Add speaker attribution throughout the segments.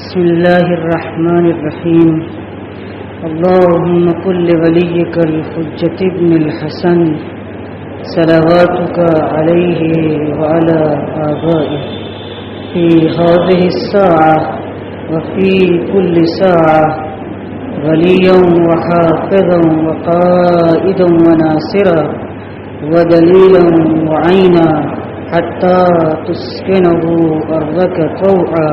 Speaker 1: بسم الله الرحمن الرحيم. اللهم كن لوليك الحجة ابن الحسن صلواتك عليه وعلى آبائه في هذه الساعة وفي كل ساعة وليا وحافظا وقائدا وناصرا ودليلا وعينا حتى تسكنه أرضك طوعا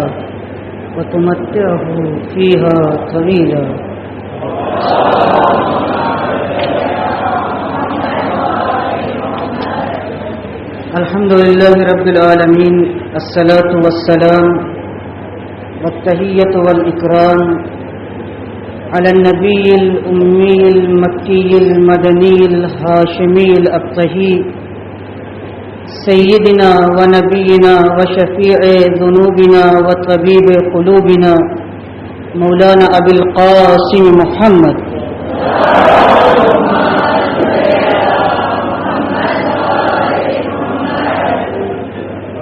Speaker 1: وتمتعه فيها طويلا. الحمد لله رب العالمين، الصلاة والسلام والتحية والإكرام على النبي الأمي المكي المدني الهاشمي الأبطحي سيدنا ونبينا وشفيع ذنوبنا وطبيب قلوبنا مولانا أبي القاسم محمد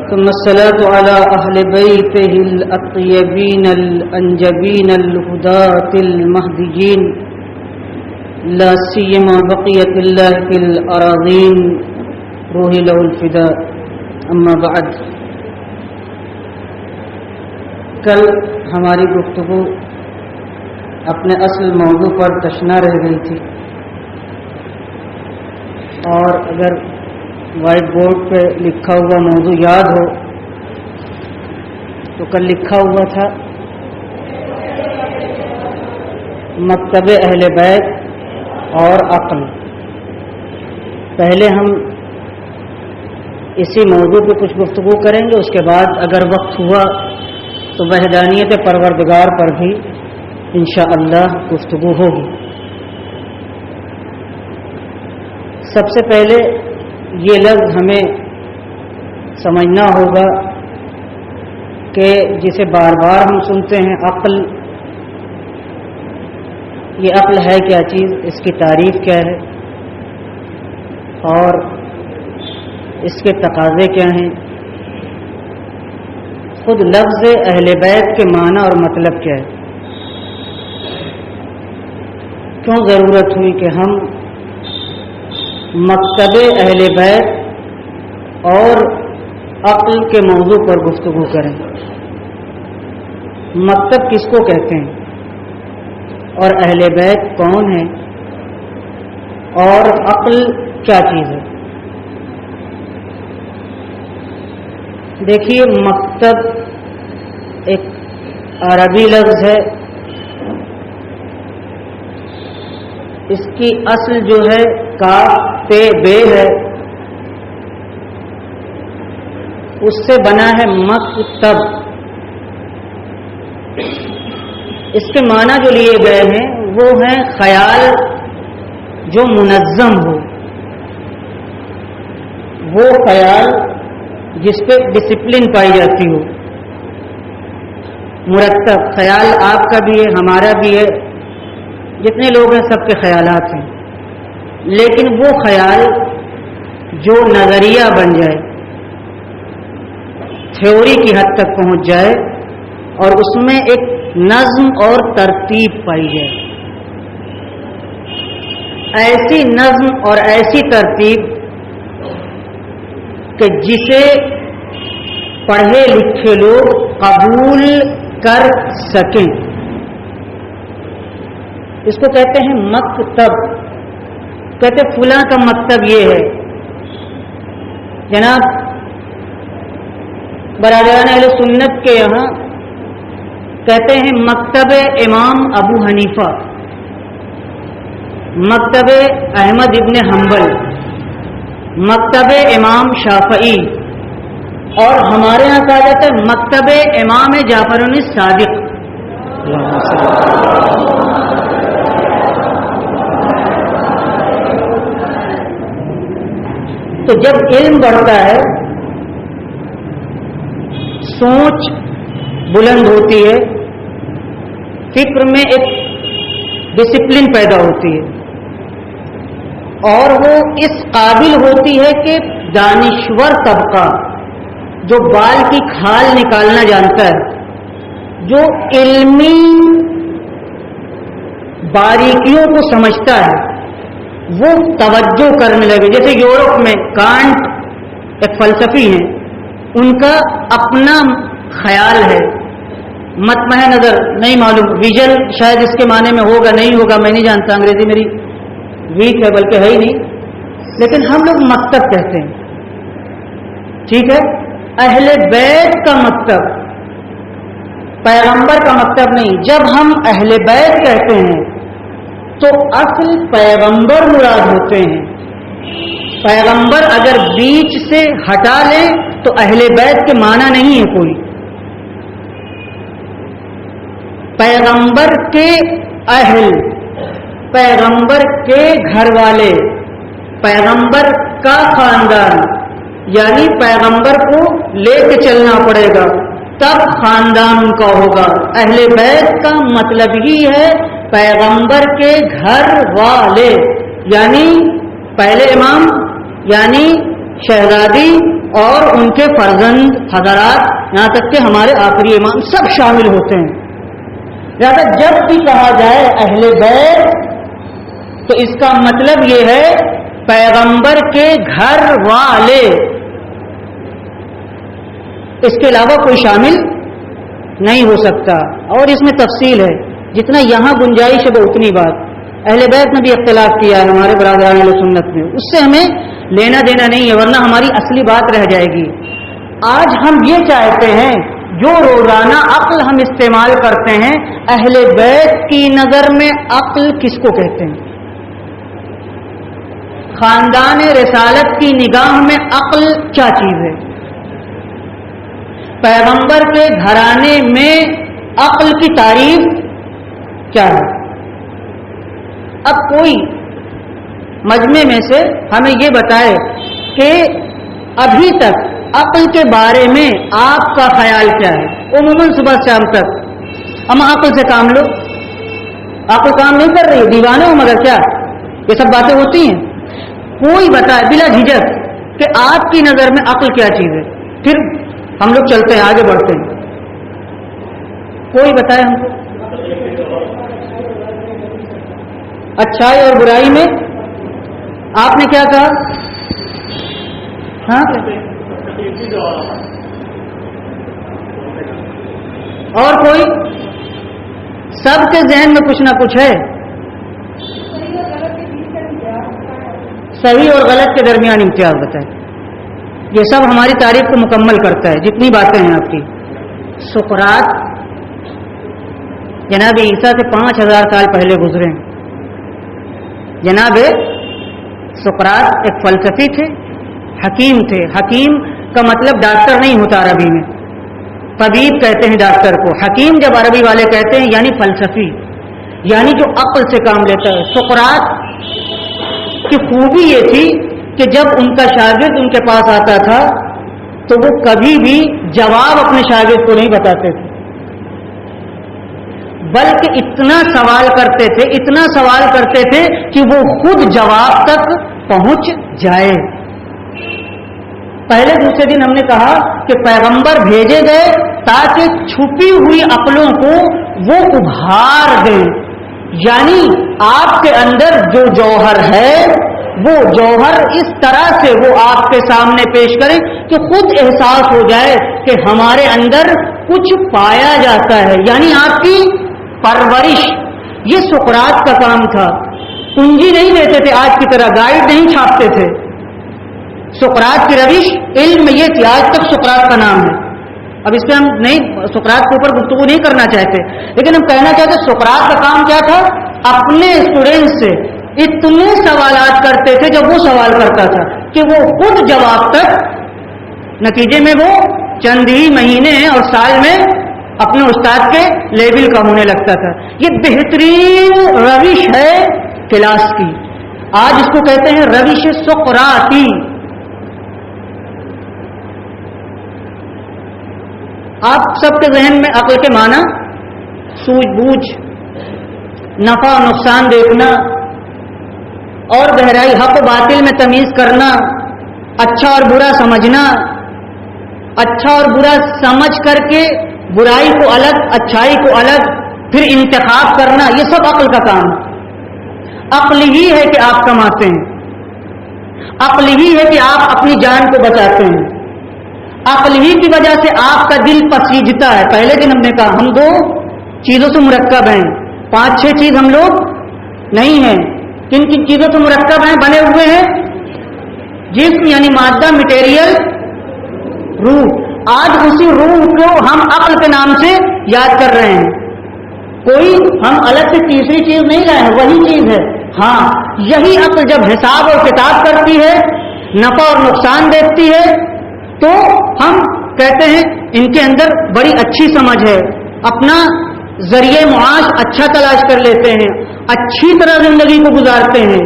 Speaker 1: ثم الصلاة على أهل بيته الأطيبين الأنجبين الهداة المهديين لا سيما بقية الله في الأراضين روحي له الفداء. اما بعد، کل ہماری گفتگو اپنے اصل موضوع پر تشنا رہ گئی تھی، اور اگر وائٹ بورڈ پہ لکھا ہوا موضوع یاد ہو تو کل لکھا ہوا تھا مکتب اہل بیت اور عقل. پہلے ہم اسی موضوع پہ کچھ گفتگو کریں گے، اس کے بعد اگر وقت ہوا تو وحدانیت پروردگار پر بھی انشاءاللہ گفتگو ہوگی. سب سے پہلے یہ لفظ ہمیں سمجھنا ہوگا کہ جسے بار بار ہم سنتے ہیں عقل. یہ عقل ہے کیا چیز، اس کی تعریف کیا ہے اور اس کے تقاضے کیا ہیں، خود لفظ اہل بیت کے معنی اور مطلب کیا ہے، کیوں ضرورت ہوئی کہ ہم مکتب اہل بیت اور عقل کے موضوع پر گفتگو کریں. مکتب کس کو کہتے ہیں اور اہل بیت کون ہے اور عقل کیا چیز ہے. دیکھیے، مکتب ایک عربی لفظ ہے، اس کی اصل جو ہے کاف تے بے ہے، اس سے بنا ہے مکتب. اس کے معنی جو لیے گئے ہیں وہ ہیں خیال جو منظم ہو، وہ خیال جس پہ ڈسپلن پائی جاتی ہو، مرتب. خیال آپ کا بھی ہے، ہمارا بھی ہے، جتنے لوگ ہیں سب کے خیالات ہیں، لیکن وہ خیال جو نظریہ بن جائے، تھیوری کی حد تک پہنچ جائے اور اس میں ایک نظم اور ترتیب پائی جائے. ایسی نظم اور ایسی ترتیب کہ جسے پڑھے لکھے لوگ قبول کر سکیں، اس کو کہتے ہیں مکتب. کہتے فلاں کا مکتب یہ ہے. جناب برادران اہل سنت کے یہاں کہتے ہیں مکتب امام ابو حنیفہ، مکتب احمد ابن حنبل، مکتب امام شافعی، اور ہمارے یہاں کہا جاتا ہے مکتب امام جعفر الصادق. تو جب علم بڑھتا ہے، سوچ بلند ہوتی ہے، فکر میں ایک ڈسپلن پیدا ہوتی ہے، اور وہ اس قابل ہوتی ہے کہ دانشور طبقہ جو بال کی کھال نکالنا جانتا ہے جو علمی باریکیوں کو سمجھتا ہے وہ توجہ کرنے لگے. جیسے یورپ میں کانٹ ایک فلسفی ہیں, ان کا اپنا خیال ہے, مطمع نظر, نہیں معلوم ویژن شاید اس کے معنی میں ہوگا نہیں ہوگا میں نہیں جانتا, انگریزی میری ویک ہے بلکہ ہے ہی نہیں, لیکن ہم لوگ مکتب کہتے ہیں. ٹھیک ہے, اہل بیت کا مکتب, پیغمبر کا مکتب نہیں. جب ہم اہل بیت کہتے ہیں تو اصل پیغمبر مراد ہوتے ہیں. پیغمبر اگر بیچ سے ہٹا لیں تو اہل بیت کے معنی نہیں ہے کوئی. پیغمبر کے اہل, پیغمبر کے گھر والے, پیغمبر کا خاندان, یعنی پیغمبر کو لے کے چلنا پڑے گا تب خاندان ان کا ہوگا. اہل بیت کا مطلب ہی ہے پیغمبر کے گھر والے, یعنی پہلے امام یعنی شہزادی اور ان کے فرزند حضرات, یہاں تک کہ ہمارے آخری امام سب شامل ہوتے ہیں. لہذا جب بھی کہا جائے اہل بیت تو اس کا مطلب یہ ہے پیغمبر کے گھر والے, اس کے علاوہ کوئی شامل نہیں ہو سکتا. اور اس میں تفصیل ہے, جتنا یہاں گنجائش ہے اتنی بات. اہل بیت نے بھی اختلاف کیا ہے ہمارے برادران اہل سنت میں, اس سے ہمیں لینا دینا نہیں ہے ورنہ ہماری اصلی بات رہ جائے گی. آج ہم یہ چاہتے ہیں جو روزانہ عقل ہم استعمال کرتے ہیں, اہل بیت کی نظر میں عقل کس کو کہتے ہیں؟ خاندان رسالت کی نگاہ میں عقل کیا چیز ہے؟ پیغمبر کے گھرانے میں عقل کی تعریف کیا ہے؟ اب کوئی مجمع میں سے ہمیں یہ بتائے کہ ابھی تک عقل کے بارے میں آپ کا خیال کیا ہے. عموماً صبح شام تک ہم عقل سے کام لو, عقل کام نہیں کر رہی, دیوانے ہو مگر کیا یہ سب باتیں ہوتی ہیں. کوئی بتائے بلا جھجک کہ آپ کی نظر میں عقل کیا چیز ہے, پھر ہم لوگ چلتے ہیں آگے بڑھتے ہیں. کوئی بتائے ہم کو. اچھائی اور برائی میں آپ نے کیا کہا؟ ہاں اور کوئی؟ سب کے ذہن میں کچھ نہ کچھ ہے. صحیح اور غلط کے درمیان امتیاز بتائے. یہ سب ہماری تعریف کو مکمل کرتا ہے جتنی باتیں ہیں آپ کی. سقراط جناب عیسیٰ سے 5000 سال پہلے گزرے. جناب سقراط ایک فلسفی تھے, حکیم تھے. حکیم کا مطلب ڈاکٹر نہیں ہوتا عربی میں, طبیب کہتے ہیں ڈاکٹر کو. حکیم جب عربی والے کہتے ہیں یعنی فلسفی, یعنی جو عقل سے کام لیتا ہے. سقراط کی خوبی یہ تھی کہ جب ان کا شاگرد ان کے پاس آتا تھا تو وہ کبھی بھی جواب اپنے شاگرد کو نہیں بتاتے تھے, بلکہ اتنا سوال کرتے تھے, اتنا سوال کرتے تھے کہ وہ خود جواب تک پہنچ جائے. پہلے دوسرے دن ہم نے کہا کہ پیغمبر بھیجے گئے تاکہ چھپی ہوئی عقلوں کو وہ ابھار دیں, یعنی آپ کے اندر جو جوہر ہے وہ جوہر اس طرح سے وہ آپ کے سامنے پیش کریں کہ خود احساس ہو جائے کہ ہمارے اندر کچھ پایا جاتا ہے, یعنی آپ کی پرورش. یہ سقراط کا کام تھا. کنجی نہیں دیتے تھے آج کی طرح, گائیڈ نہیں چھاپتے تھے. سقراط کی روش علم یہ تھی. آج تک سقراط کا نام ہے. اب اس پہ ہم نہیں سقراط کے اوپر گفتگو نہیں کرنا چاہتے, لیکن ہم کہنا چاہتے سقراط کا کام کیا تھا؟ اپنے اسٹوڈنٹ سے اتنے سوالات کرتے تھے جب وہ سوال کرتا تھا کہ وہ خود جواب تک, نتیجے میں وہ چند ہی مہینے اور سال میں اپنے استاد کے لیول کا ہونے لگتا تھا. یہ بہترین روش ہے کلاس کی. آج اس کو کہتے ہیں روش سقراطی. آپ سب کے ذہن میں عقل کے معنی سوجھ بوجھ, نفع نقصان دیکھنا اور گہرائی, حق و باطل میں تمیز کرنا, اچھا اور برا سمجھنا, اچھا اور برا سمجھ کر کے برائی کو الگ، اچھائی کو الگ، پھر انتخاب کرنا، یہ سب عقل کا کام ہے۔ عقل ہی ہے کہ آپ کماتے ہیں، عقل ہی ہے کہ آپ اپنی جان کو بچاتے ہیں، عقل ہی کی وجہ سے آپ کا دل پسیجتا ہے۔ پہلے دن ہم نے کہا ہم 2 چیزوں سے مرکب ہیں، 5-6 چیز ہم لوگ نہیں ہیں۔ کن کن چیزوں سے مرکب ہیں، بنے ہوئے ہیں؟ جسم یعنی مادہ، مٹیریل، روح۔ آج اسی روح کو ہم عقل کے نام سے یاد کر رہے ہیں۔ کوئی ہم الگ سے تیسری چیز نہیں لائے ہیں، وہی چیز ہے۔ ہاں، یہی عقل جب حساب اور کتاب کرتی ہے، نفع اور نقصان دیکھتی ہے، تو ہم کہتے ہیں ان کے اندر بڑی اچھی سمجھ ہے، اپنا ذریعہ معاش اچھا تلاش کر لیتے ہیں، اچھی طرح زندگی کو گزارتے ہیں۔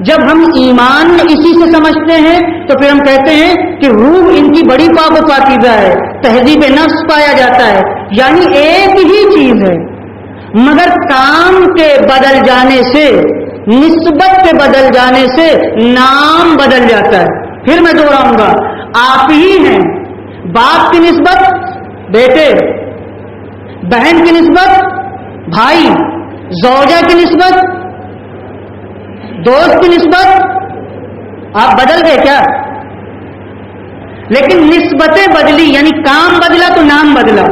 Speaker 1: جب ہم ایمان میں اسی سے سمجھتے ہیں تو پھر ہم کہتے ہیں کہ روح ان کی بڑی پاک و پاکیزہ ہے، تہذیب نفس پایا جاتا ہے۔ یعنی ایک ہی چیز ہے، مگر کام کے بدل جانے سے، نسبت کے بدل جانے سے نام بدل جاتا ہے۔ پھر میں دوہراؤں گا، آپ ہی ہیں، باپ کی نسبت بیٹے، بہن کی نسبت بھائی، زوجہ کی نسبت دوست کی نسبت، آپ بدل گئے کیا؟ لیکن نسبتیں بدلی، یعنی کام بدلا تو نام بدلا۔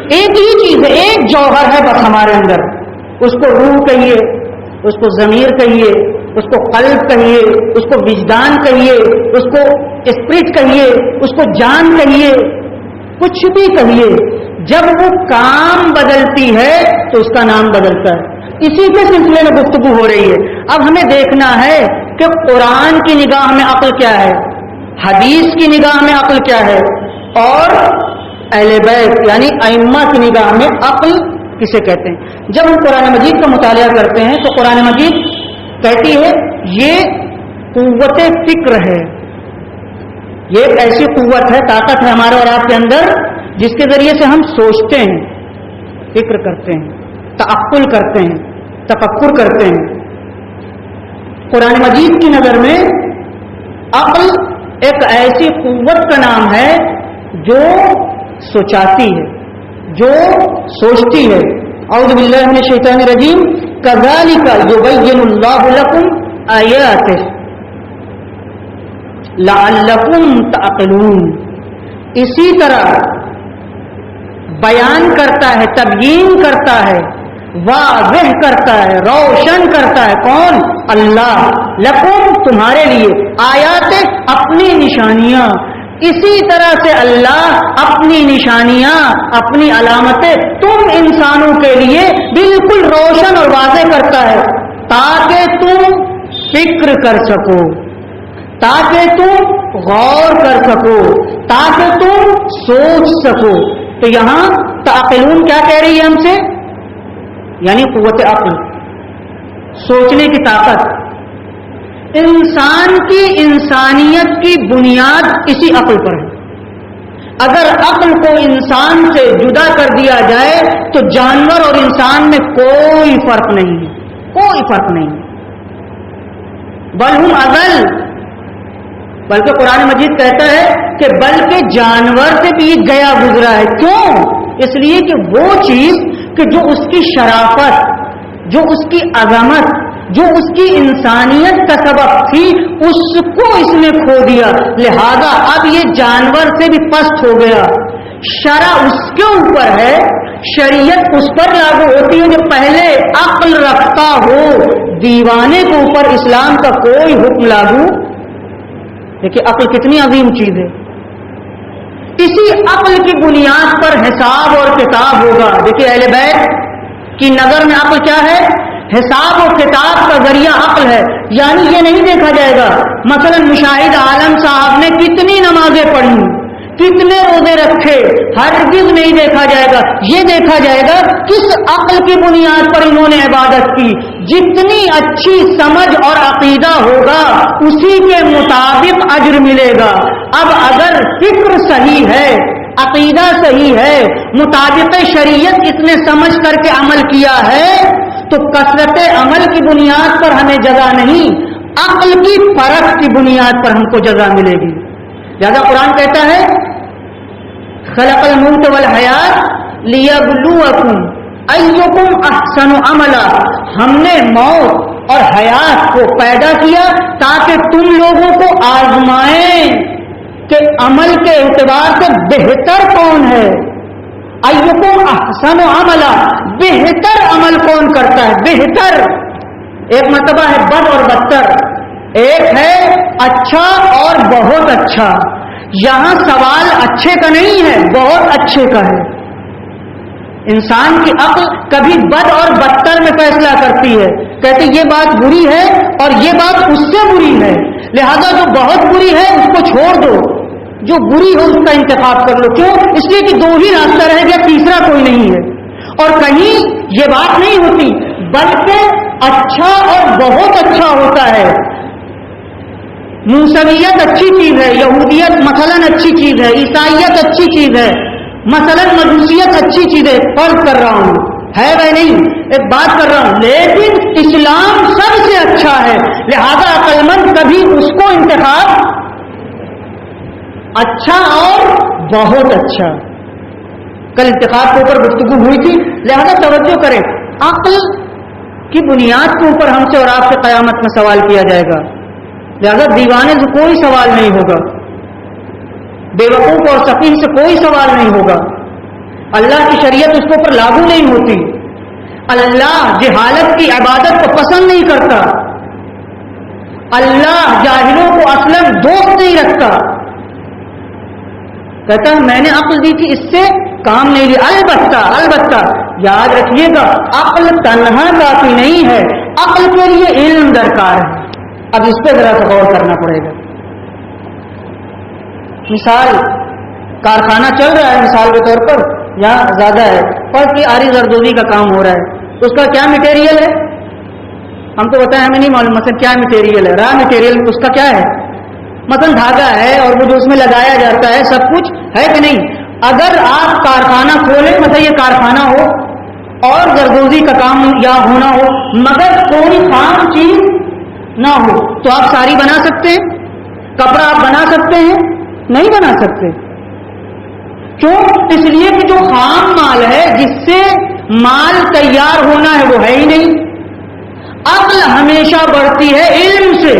Speaker 1: ایک ہی چیز ہے، ایک جوہر ہے بس ہمارے اندر، اس کو روح کہیے، اس کو ضمیر کہیے، اس کو قلب کہیے، اس کو وجدان کہیے، اس کو اسپرٹ کہیے، اس کو جان کہیے، کچھ بھی کہیے، جب وہ کام بدلتی ہے تو اس کا نام بدلتا ہے۔ اسی کے سلسلے میں گفتگو ہو رہی ہے۔ اب ہمیں دیکھنا ہے کہ قرآن کی نگاہ میں عقل کیا ہے، حدیث کی نگاہ میں عقل کیا ہے، اور اہل بیت یعنی ائمہ کی نگاہ میں عقل کسے کہتے ہیں۔ جب ہم قرآن مجید کا مطالعہ کرتے ہیں تو قرآن مجید کہتی ہے یہ قوت فکر ہے، یہ ایک ایسی قوت ہے، طاقت ہے ہمارے اور آپ کے اندر، جس کے ذریعے سے ہم سوچتے ہیں، فکر کرتے ہیں، تعقل کرتے ہیں، تفکر کرتے ہیں۔ قرآن مجید کی نظر میں عقل ایک ایسی قوت کا نام ہے جو سوچاتی ہے، جو سوچتی ہے۔ اعوذ باللہ من الشیطان الرجیم، کذالک یبین اللہ لکم آیاتہ لعلکم تعقلون۔ اسی طرح بیان کرتا ہے، تبیین کرتا ہے، واضح کرتا ہے، روشن کرتا ہے، کون؟ اللہ، لکم تمہارے لیے، آیات اپنی نشانیاں۔ اسی طرح سے اللہ اپنی نشانیاں، اپنی علامتیں تم انسانوں کے لیے بالکل روشن اور واضح کرتا ہے، تاکہ تم فکر کر سکو، تاکہ تم غور کر سکو، تاکہ تم سوچ سکو۔ تو یہاں تعقلون کیا کہہ رہی ہے ہم سے؟ یعنی قوت عقل، سوچنے کی طاقت۔ انسان کی انسانیت کی بنیاد اسی عقل پر ہے۔ اگر عقل کو انسان سے جدا کر دیا جائے تو جانور اور انسان میں کوئی فرق نہیں ہے، کوئی فرق نہیں ہے، بل ہم اضل، بلکہ قرآن مجید کہتا ہے کہ بلکہ جانور سے بھی گیا گزرا ہے۔ کیوں؟ اس لیے کہ وہ چیز کہ جو اس کی شرافت، جو اس کی عظمت، جو اس کی انسانیت کا سبب تھی، اس کو اس نے کھو دیا، لہذا اب یہ جانور سے بھی پست ہو گیا۔ شرع اس کے اوپر ہے، شریعت اس پر لاگو ہوتی ہے جو پہلے عقل رکھتا ہو۔ دیوانے کے اوپر اسلام کا کوئی حکم لاگو، دیکھیے عقل کتنی عظیم چیز ہے۔ اسی عقل کی بنیاد پر حساب اور کتاب ہوگا۔ دیکھیے اہل بیت کی نظر میں عقل کیا ہے؟ حساب اور کتاب کا ذریعہ عقل ہے۔ یعنی یہ نہیں دیکھا جائے گا مثلا مشاہد عالم صاحب نے کتنی نمازیں پڑھی، کتنے روزے رکھے، ہرگز نہیں دیکھا جائے گا۔ یہ دیکھا جائے گا کس عقل کی بنیاد پر انہوں نے عبادت کی۔ جتنی اچھی سمجھ اور عقیدہ ہوگا اسی کے مطابق اجر ملے گا۔ اب اگر فکر صحیح ہے، عقیدہ صحیح ہے، مطابق شریعت اس نے سمجھ کر کے عمل کیا ہے، تو کثرت عمل کی بنیاد پر ہمیں جزا نہیں، عقل کی فرق کی بنیاد پر ہم کو جزا ملے گی۔ لہذا قرآن کہتا ہے خلق الموت والحیات لیبلوکم ایکم احسن عملا، ہم نے موت اور حیات کو پیدا کیا تاکہ تم لوگوں کو آزمائیں کہ عمل کے اعتبار سے بہتر کون ہے. ایکم احسن عملا، بہتر عمل کون کرتا ہے. بہتر ایک مرتبہ ہے بد اور بدتر، ایک ہے اچھا اور بہت اچھا. یہاں سوال اچھے کا نہیں ہے، بہت اچھے کا ہے. انسان کی عقل کبھی بد اور بدتر میں فیصلہ کرتی ہے، کہتے یہ بات بری ہے اور یہ بات اس سے بری ہے، لہذا جو بہت بری ہے اس کو چھوڑ دو، جو بری ہو اس کا انتخاب کر لو. کیوں؟ اس لیے کہ دو ہی راستہ رہ گیا، تیسرا کوئی نہیں ہے. اور کہیں یہ بات نہیں ہوتی، بلکہ اچھا اور بہت اچھا ہوتا ہے. موسویت اچھی چیز ہے، یہودیت مثلا اچھی چیز ہے، عیسائیت اچھی چیز ہے، مثلا مجوسیت اچھی چیز ہے. فرض کر رہا ہوں، ہے وہ نہیں، ایک بات کر رہا ہوں، لیکن اسلام سب سے اچھا ہے، لہذا عقل مند کبھی اس کو انتخاب اچھا اور بہت اچھا. کل انتخاب کے اوپر گفتگو ہوئی تھی، لہذا توجہ کریں. عقل کی بنیاد کے اوپر ہم سے اور آپ سے قیامت میں سوال کیا جائے گا، لہذا دیوانے سے کوئی سوال نہیں ہوگا، بیوقوف اور سفیہ سے کوئی سوال نہیں ہوگا. اللہ کی شریعت اس کے اوپر لاگو نہیں ہوتی. اللہ جہالت کی عبادت کو پسند نہیں کرتا. اللہ جاہلوں کو اصلا دوست نہیں رکھتا. کہتا ہے میں نے عقل دی تھی، اس سے کام نہیں لیا. البتہ یاد رکھیے گا، عقل تنہا کافی نہیں ہے، عقل کے لیے علم درکار ہے. اب اس پہ ذرا سا غور کرنا پڑے گا. مثال، کارخانہ چل رہا ہے مثال کے طور پر، یہاں زیادہ ہے، فرض کی آری زردوزی کا کام ہو رہا ہے. اس کا کیا مٹیریل ہے ہم کو بتائیں، ہمیں نہیں معلوم. مثلا کیا مٹیریل ہے، را مٹیریل اس کا کیا ہے، مثلا دھاگا ہے اور وہ جو اس میں لگایا جاتا ہے سب کچھ ہے کہ نہیں. اگر آپ کارخانہ کھولیں، مثلا یہ کارخانہ ہو اور زردوزی کا کام یا ہونا ہو مگر کوئی خام چیز نہ ہو، تو آپ ساری بنا سکتے ہیں؟ کپڑا آپ بنا سکتے ہیں؟ نہیں بنا سکتے. کیوں؟ اس لیے کہ جو خام مال ہے، جس سے مال تیار ہونا ہے، وہ ہے ہی نہیں. عقل ہمیشہ بڑھتی ہے علم سے.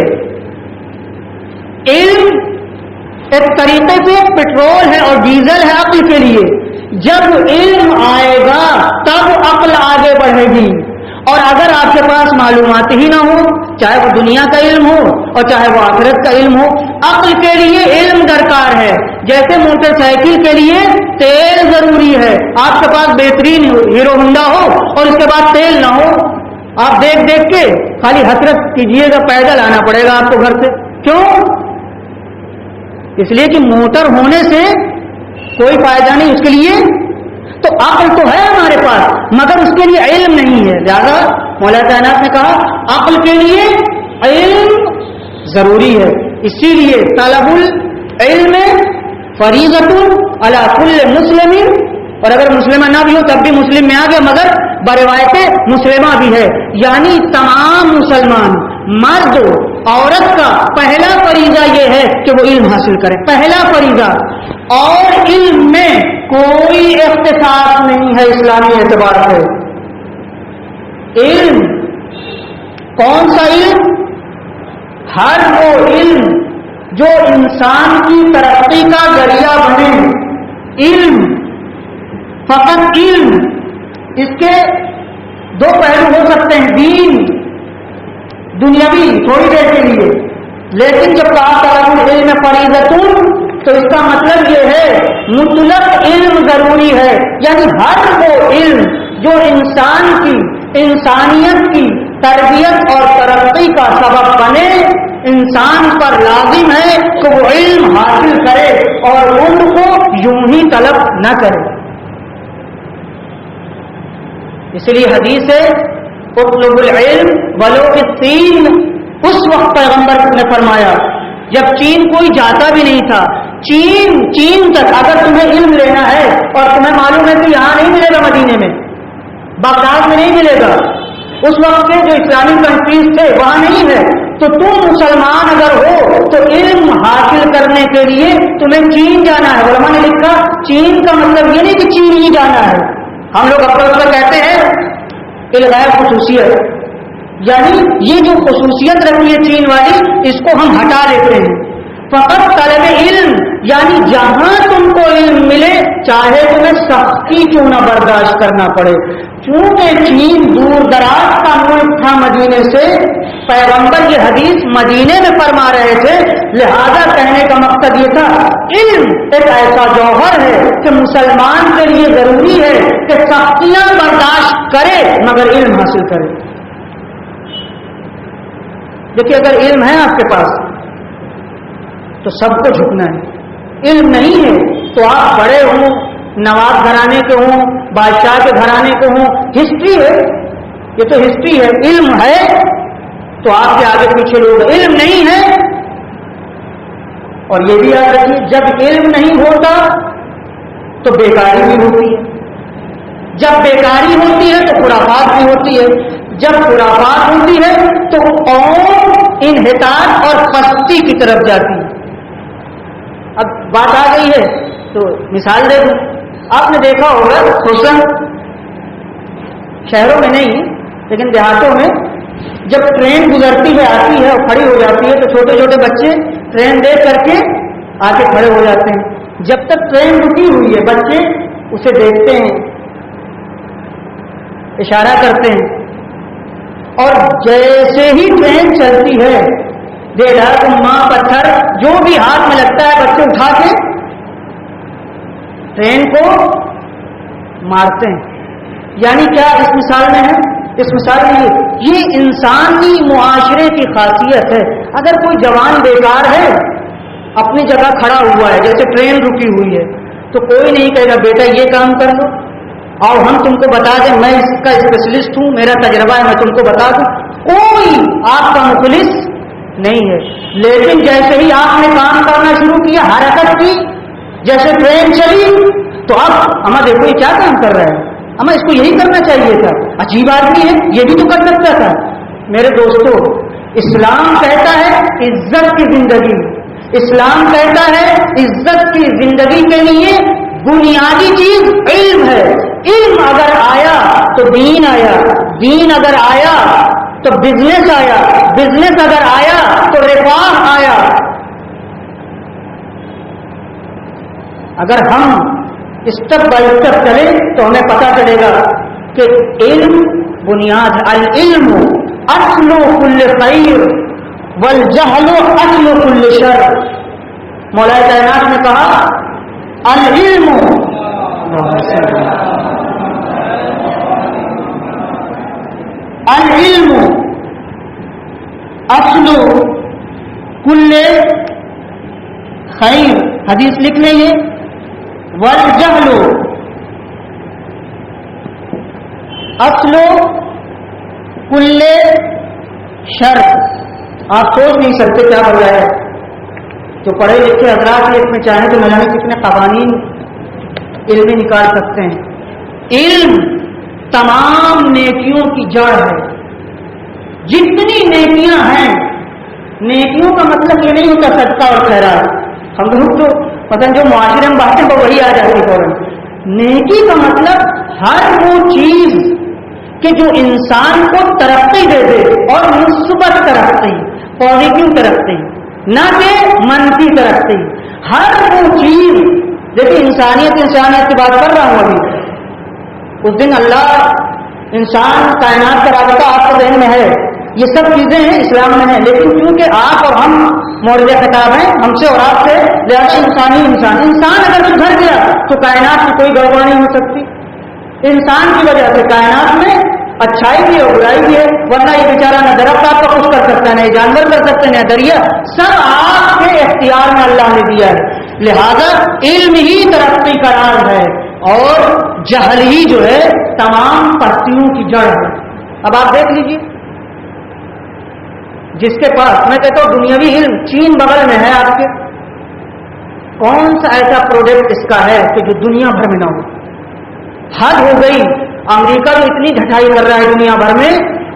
Speaker 1: علم ایک طریقے سے پیٹرول ہے اور ڈیزل ہے عقل کے لیے. جب علم آئے گا تب عقل آگے بڑھے گی. اور اگر آپ کے پاس معلومات ہی نہ ہو، چاہے وہ دنیا کا علم ہو اور چاہے وہ آخرت کا علم ہو، عقل کے لیے علم درکار ہے. جیسے موٹر سائیکل کے لیے تیل ضروری ہے. آپ کے پاس بہترین ہیرو ہونڈا ہو اور اس کے بعد تیل نہ ہو، آپ دیکھ دیکھ کے خالی حسرت کیجیے گا، پیدل آنا پڑے گا آپ کو گھر سے. کیوں؟ اس لیے کہ موٹر ہونے سے کوئی فائدہ نہیں اس کے لیے. تو عقل تو ہے ہمارے پاس مگر اس کے لیے علم نہیں ہے. لہذا مولا کائنات نے کہا عقل کے لیے علم ضروری ہے. اسی لیے طلب العلم فریضۃ علی کل مسلم، اور اگر مسلمہ نہ بھی ہو تب بھی مسلم میں آ گیا، مگر بروایت مسلمہ بھی ہے. یعنی تمام مسلمان مرد عورت کا پہلا فریضہ یہ ہے کہ وہ علم حاصل کرے، پہلا فریضہ. اور علم میں کوئی اختصاص نہیں ہے اسلامی اعتبار سے. علم کون سا علم؟ ہر وہ علم جو انسان کی ترقی کا ذریعہ بنے. علم، فقط علم، اس کے دو پہلو ہو سکتے ہیں، دین دنیاوی تھوڑی دیر کے لیے. لیکن جب کہا طلب العلم فریضۃ تو اس کا مطلب یہ ہے مطلق علم ضروری ہے. یعنی ہر وہ علم جو انسان کی، انسانیت کی تربیت اور ترقی کا سبب بنے، انسان پر لازم ہے کہ وہ علم حاصل کرے اور ان کو یوں ہی طلب نہ کرے. اس لیے حدیث ہے اطلب العلم ولو بالصین. اس وقت پیغمبر نے فرمایا جب چین کوئی جاتا بھی نہیں تھا، چین تک اگر تمہیں علم لینا ہے اور تمہیں معلوم ہے کہ یہاں نہیں ملے گا، مدینے میں، بغداد میں نہیں ملے گا، اس وقت کے جو اسلامی کنٹریز تھے وہاں نہیں ہے، تو تم مسلمان اگر ہو تو علم حاصل کرنے کے لیے تمہیں چین جانا ہے. علماء نے لکھا چین کا مطلب یہ نہیں کہ چین ہی جانا ہے، ہم لوگ اکثر کہتے ہیں الغائے خصوصیت، یعنی یہ جو خصوصیت رکھی ہے چین والی، اس کو ہم ہٹا لیتے ہیں. فقط طلب علم، یعنی جہاں تم کو علم ملے چاہے تمہیں سختی کیوں نہ برداشت کرنا پڑے. چونکہ چین دور دراز کا ملک تھا مدینے سے، پیغمبر یہ حدیث مدینے میں فرما رہے تھے، لہذا کہنے کا مقصد یہ تھا علم ایک ایسا جوہر ہے کہ مسلمان کے لیے ضروری ہے کہ سختیاں برداشت کرے مگر علم حاصل کرے. دیکھیے اگر علم ہے آپ کے پاس تو سب کو جھکنا ہے، علم نہیں ہے تو آپ بڑے ہوں، نواب گھرانے کے ہوں، بادشاہ کے گھرانے کے ہوں، ہسٹری ہے، یہ تو ہسٹری ہے. علم ہے تو آپ کے آگے پیچھے لوگ، علم نہیں ہے. اور یہ بھی یاد رکھیے جب علم نہیں ہوتا تو بیکاری بھی ہوتی ہے، جب بیکاری ہوتی ہے تو خرافات بھی ہوتی ہے، جب خرافات ہوتی ہے تو قوم انحطاط اور پستی کی طرف جاتی ہے. اب بات آ گئی ہے تو مثال دے دوں. آپ نے دیکھا ہوگا خصوصاً شہروں میں نہیں لیکن دیہاتوں میں جب ٹرین گزرتی ہے، آتی ہے اور کھڑی ہو جاتی ہے تو چھوٹے چھوٹے بچے ٹرین دیکھ کر کے آ کے کھڑے ہو جاتے ہیں. جب تک ٹرین رکی ہوئی ہے بچے اسے دیکھتے ہیں، اشارہ کرتے ہیں، اور جیسے ہی ٹرین چلتی ہے ماں پتھر جو بھی ہاتھ میں لگتا ہے بچے اٹھا کے ٹرین کو مارتے ہیں. یعنی کیا اس مثال میں ہے؟ اس مثال میں یہ انسانی معاشرے کی خاصیت ہے. اگر کوئی جوان بیکار ہے اپنی جگہ کھڑا ہوا ہے، جیسے ٹرین رکی ہوئی ہے، تو کوئی نہیں کہے گا بیٹا یہ کام کر لو اور ہم تم کو بتا دیں، میں اس کا اسپیشلسٹ ہوں، میرا تجربہ ہے، میں تم کو بتا دوں. کوئی آپ کا مخلص نہیں ہے. لیکن جیسے ہی آپ نے کام کرنا شروع کیا، حرکت کی، جیسے ٹرین چلی تو اب اما دیکھو یہ کیا کام کر رہا ہے، اما اس کو یہی کرنا چاہیے تھا، عجیب آدمی ہے یہ بھی تو کر سکتا تھا. میرے دوستو، اسلام کہتا ہے عزت کی زندگی، اسلام کہتا ہے عزت کی زندگی کے لیے بنیادی چیز علم ہے. علم اگر آیا تو دین آیا، دین اگر آیا تو بزنس آیا، بزنس اگر آیا تو رفاہ آیا. اگر ہم اسٹیپ بائی اسٹیپ چلیں تو ہمیں پتہ چلے گا کہ علم بنیاد ہے. العلم اصل کل خیر والجہل اصل کل شر. مولا کائنات نے کہا العلم العلم اصل کل خیر، حدیث لکھ لیں گے، والجہل اصل کل شر. آپ سوچ نہیں سکتے کیا بول رہا ہے. جو پڑھے لکھے حضرات اس میں چاہیں تو نہ جانے کتنے قوانین علمی نکال سکتے ہیں. علم تمام نیکیوں کی جڑ ہے. جتنی نیکیاں ہیں، نیکیوں کا مطلب یہ نہیں ہوتا صدقہ اور خیرات، ہم لوگ تو پتہ جو معاشرے میں باتیں تو وہی آ جاتی فوراً. نیکی کا مطلب ہر وہ چیز کہ جو انسان کو ترقی دے دے، اور مثبت ترقی، پازیٹیو ترقی، نہ کہ منفی ترقی. ہر وہ چیز، دیکھیے انسانیت کی بات کر رہا ہوں ابھی. اس دن اللہ انسان کائنات کا رابطہ آپ کے ذہن میں ہے، یہ سب چیزیں ہیں اسلام میں ہیں، لیکن کیونکہ آپ اور ہم مورد خطاب ہیں، ہم سے اور آپ سے، لہٰذا انسان اگر سدھر گیا تو کائنات میں کوئی گڑبڑ نہیں ہو سکتی. انسان کی وجہ سے کائنات میں اچھائی بھی اور برائی بھی ہے، ورنہ یہ بیچارہ نہ درخت آپ کا کچھ کر سکتا ہے، نہ جانور کر سکتے ہیں، نہ دریا، سب آپ کے اختیار میں اللہ نے دیا ہے. لہذا علم ہی ترقی کا راز ہے اور جہل ہی جو ہے تمام پستیوں کی جڑ ہے. اب آپ دیکھ لیجیے جس کے پاس، میں کہتا ہوں دنیاوی علم چین بغل میں ہے آپ کے، کون سا ایسا پروڈکٹ اس کا ہے کہ جو دنیا بھر میں نہ ہو؟ حد ہو گئی. امریکہ جو اتنی ڈھٹائی کر رہا ہے دنیا بھر میں،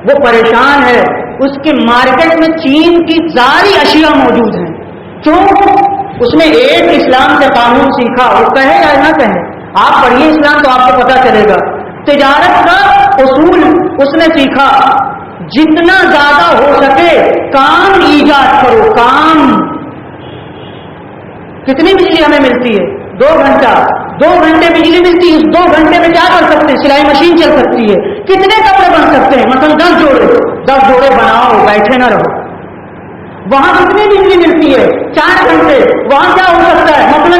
Speaker 1: وہ پریشان ہے. اس کے مارکیٹ میں چین کی ساری اشیاء موجود ہیں. کیوں؟ اس نے ایک اسلام سے قانون سیکھا، وہ کہے یا نہ کہے، آپ پڑھیے اسلام تو آپ کو پتا چلے گا. تجارت کا اصول اس نے سیکھا، جتنا زیادہ ہو سکے کام ایجاد کرو، کام۔ کتنی بجلی ہمیں ملتی ہے؟ 2 گھنٹہ، 2 گھنٹے بجلی ملتی ہے، اس 2 گھنٹے میں کیا کر سکتے ہیں؟ سلائی مشین چل سکتی ہے، کتنے کپڑے بن سکتے ہیں؟ مثلا 10 جوڑے بناؤ، بیٹھے نہ رہو۔ وہاں کتنی بجلی ملتی ہے؟ 4 گھنٹے، وہاں کیا ہو سکتا ہے؟ مثلا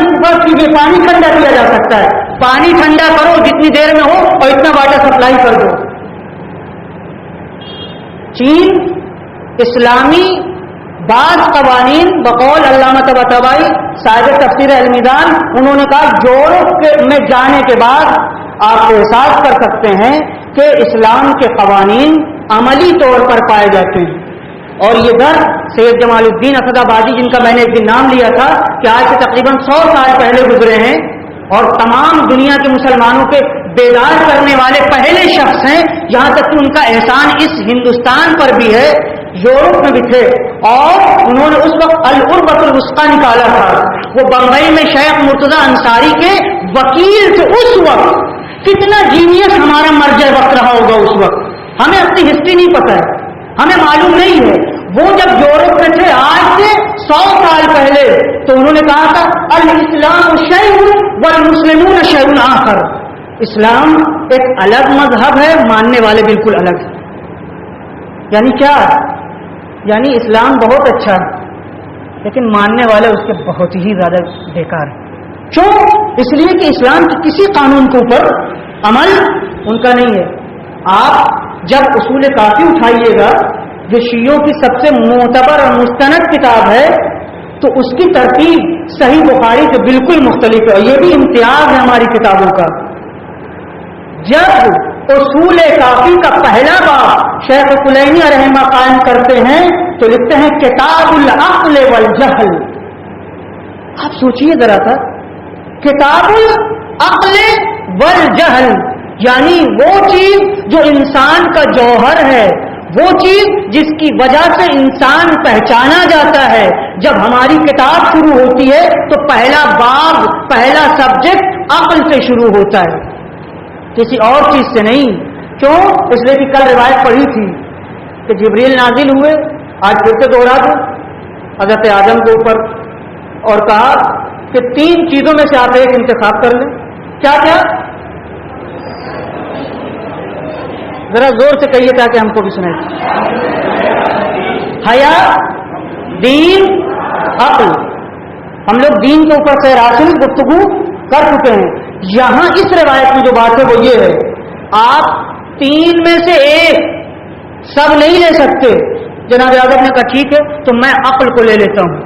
Speaker 1: پانی ٹھنڈا کیا جا سکتا ہے، پانی ٹھنڈا کرو جتنی دیر میں ہو اور اتنا واٹر سپلائی کر دو۔ چین اسلامی بعض قوانین بقول علامہ طباطبائی صاحب تفسیر المیدان، انہوں نے کہا یورپ میں جانے کے بعد آپ احساس کر سکتے ہیں کہ اسلام کے قوانین عملی طور پر پائے جاتے ہیں۔ اور یہ در سید جمال الدین اسد آبادی، جن کا میں نے ایک دن نام لیا تھا کہ آج سے تقریباً 100 سال پہلے گزرے ہیں اور تمام دنیا کے مسلمانوں کے بیدار کرنے والے پہلے شخص ہیں، یہاں تک کہ ان کا احسان اس ہندوستان پر بھی ہے، یورپ میں بھی تھے، اور انہوں نے اس وقت العربۃ الوثقی نکالا تھا۔ وہ بمبئی میں شیخ مرتضی انصاری کے وکیل تھے اس وقت۔ کتنا جینیس ہمارا مرجع وقت رہا ہوگا اس وقت، ہمیں اپنی ہسٹری نہیں پتہ ہے، ہمیں معلوم نہیں ہے۔ وہ جب یورپ میں تھے آج سے 100 سال پہلے، تو انہوں نے کہا تھا الاسلام شیء والمسلمون شیء آخر، اسلام ایک الگ مذہب ہے، ماننے والے بالکل الگ ہیں۔ یعنی کیا؟ یعنی اسلام بہت اچھا ہے لیکن ماننے والے اس کے بہت ہی زیادہ بیکار ہیں۔ کیوں؟ اس لیے کہ اسلام کے کسی قانون کے اوپر عمل ان کا نہیں ہے۔ آپ جب اصول کافی اٹھائیے گا جو شیعوں کی سب سے معتبر اور مستند کتاب ہے، تو اس کی ترتیب صحیح بخاری سے بالکل مختلف ہے، اور یہ بھی امتیاز ہے ہماری کتابوں کا۔ جب اصول کافی کا پہلا باب شیخ کلینی رحمہ قائم کرتے ہیں تو لکھتے ہیں کتاب العقل والجہل۔ آپ سوچئے ذرا تھا، کتاب العقل والجہل یعنی وہ چیز جو انسان کا جوہر ہے، وہ چیز جس کی وجہ سے انسان پہچانا جاتا ہے۔ جب ہماری کتاب شروع ہوتی ہے تو پہلا باب، پہلا سبجیکٹ عقل سے شروع ہوتا ہے، کسی اور چیز سے نہیں۔ کیوں؟ اس لیے کہ کل روایت پڑھی تھی کہ جبریل نازل ہوئے، آج پھر سے دوہرا دو، حضرت آدم کے اوپر، اور کہا کہ 3 چیزوں میں سے آپ ایک انتخاب کر لیں۔ کیا کیا؟ ذرا زور سے کہیے تاکہ ہم کو بھی سنائے۔ حیا، دین، عقل۔ ہم لوگ دین کے اوپر سے راسل گفتگو کر چکے ہیں۔ یہاں اس روایت میں جو بات ہے وہ یہ ہے، آپ 3 میں سے ایک، سب نہیں لے سکتے۔ جناب آدم نے کہا ٹھیک ہے تو میں عقل کو لے لیتا ہوں۔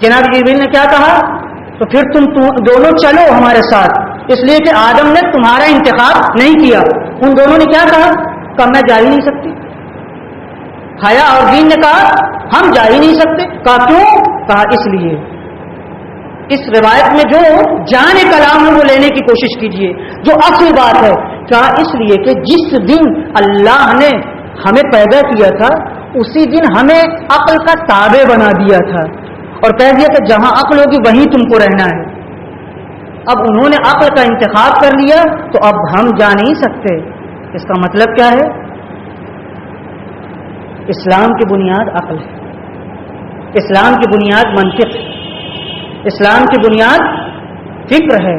Speaker 1: جناب جبریل نے کیا کہا؟ تو پھر تم دونوں چلو ہمارے ساتھ، اس لیے کہ آدم نے تمہارا انتخاب نہیں کیا۔ ان دونوں نے کیا کہا؟ کہ میں جا ہی نہیں سکتی۔ حیا اور دین نے کہا ہم جا ہی نہیں سکتے۔ کہا کیوں؟ کہا اس لیے، اس روایت میں جو جان کلام ہے وہ لینے کی کوشش کیجئے، جو اصل بات ہے۔ کہا اس لیے کہ جس دن اللہ نے ہمیں پیدا کیا تھا اسی دن ہمیں عقل کا تابع بنا دیا تھا، اور کہہ دیا کہ جہاں عقل ہوگی وہیں تم کو رہنا ہے۔ اب انہوں نے عقل کا انتخاب کر لیا تو اب ہم جا نہیں سکتے۔ اس کا مطلب کیا ہے؟ اسلام کی بنیاد عقل ہے، اسلام کی بنیاد منطق ہے، اسلام کی بنیاد فکر ہے۔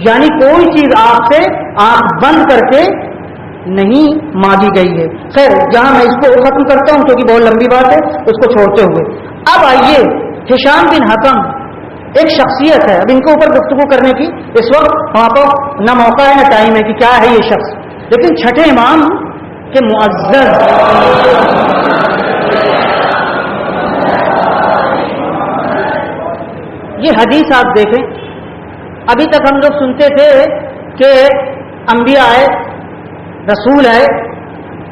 Speaker 1: یعنی کوئی چیز آپ سے آنکھ بند کر کے نہیں مانگی گئی ہے۔ خیر، جہاں میں اس کو ختم کرتا ہوں کیونکہ بہت لمبی بات ہے، اس کو چھوڑتے ہوئے اب آئیے، ہشام بن حکم ایک شخصیت ہے، اب ان کے اوپر گفتگو کرنے کی اس وقت وہاں پر نہ موقع ہے نہ ٹائم ہے کہ کیا ہے یہ شخص، لیکن چھٹے امام کے معزز یہ حدیث آپ دیکھیں۔ ابھی تک ہم لوگ سنتے تھے کہ انبیاء آئے، رسول آئے،